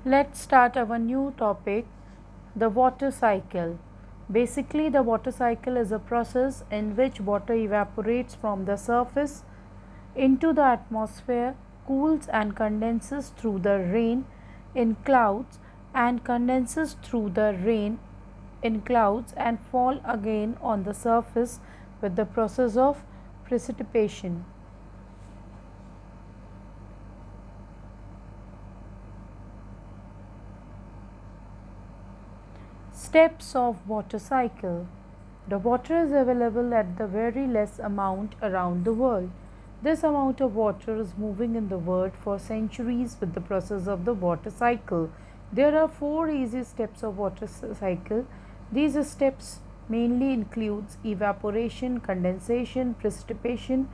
Let's start our new topic, the water cycle. Basically, the water cycle is a process in which water evaporates from the surface into the atmosphere, cools and condenses through the rain in clouds, and condenses through the rain in clouds and fall again on the surface with the process of precipitation. Steps of water cycle. The water is available at the very less amount around the world. This amount of water is moving in the world for centuries with the process of the water cycle. There are four easy steps of water cycle. These steps mainly includes evaporation, condensation, precipitation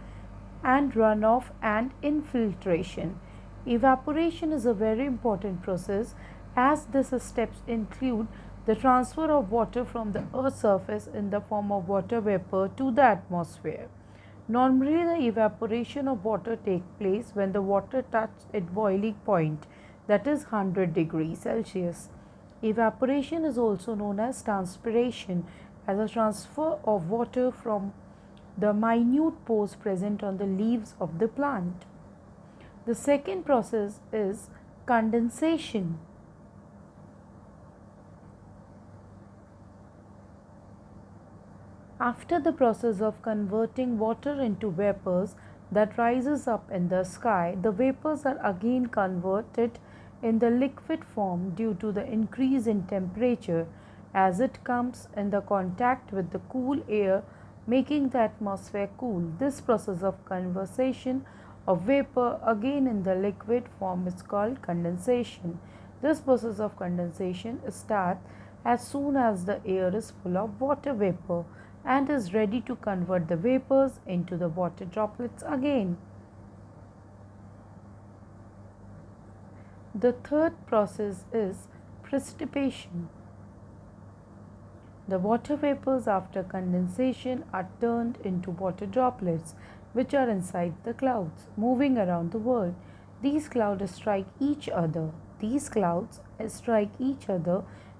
and runoff and infiltration. Evaporation is a very important process as these steps include the transfer of water from the earth's surface in the form of water vapor to the atmosphere. Normally, the evaporation of water takes place when the water touches its boiling point, that is 100 degrees Celsius. Evaporation is also known as transpiration, as a transfer of water from the minute pores present on the leaves of the plant. The second process is condensation. After the process of converting water into vapors that rises up in the sky, the vapors are again converted in the liquid form due to the increase in temperature as it comes in the contact with the cool air, making the atmosphere cool. This process of conversion of vapor again in the liquid form is called condensation. This process of condensation starts as soon as the air is full of water vapor and is ready to convert the vapors into the water droplets again. The third process is precipitation. The water vapors after condensation are turned into water droplets which are inside the clouds moving around the world. These clouds strike each other.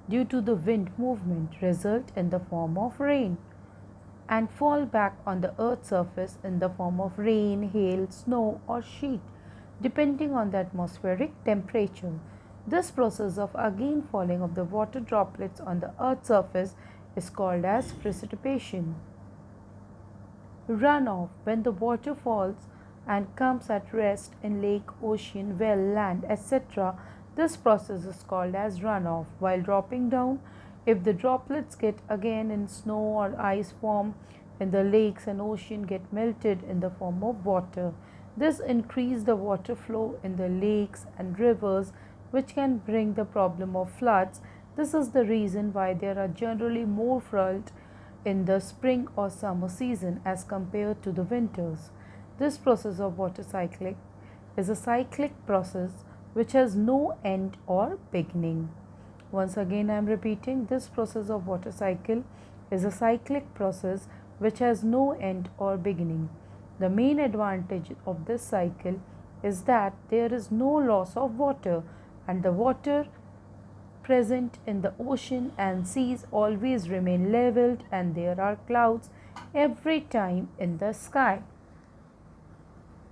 Due to the wind movement result in the form of rain and fall back on the earth's surface in the form of rain, hail, snow or sheet depending on the atmospheric temperature. This process of again falling of the water droplets on the earth's surface is called as precipitation. Runoff, when the water falls and comes at rest in lake, ocean, well, land, etc. This process is called as runoff. While dropping down, if the droplets get again in snow or ice form in the lakes and ocean get melted in the form of water. This increases the water flow in the lakes and rivers, which can bring the problem of floods. This is the reason why there are generally more floods in the spring or summer season as compared to the winters. This process of water cycling is a cyclic process which has no end or beginning. Once again I am repeating, this process of water cycle is a cyclic process which has no end or beginning. The main advantage of this cycle is that there is no loss of water and the water present in the ocean and seas always remain leveled and there are clouds every time in the sky.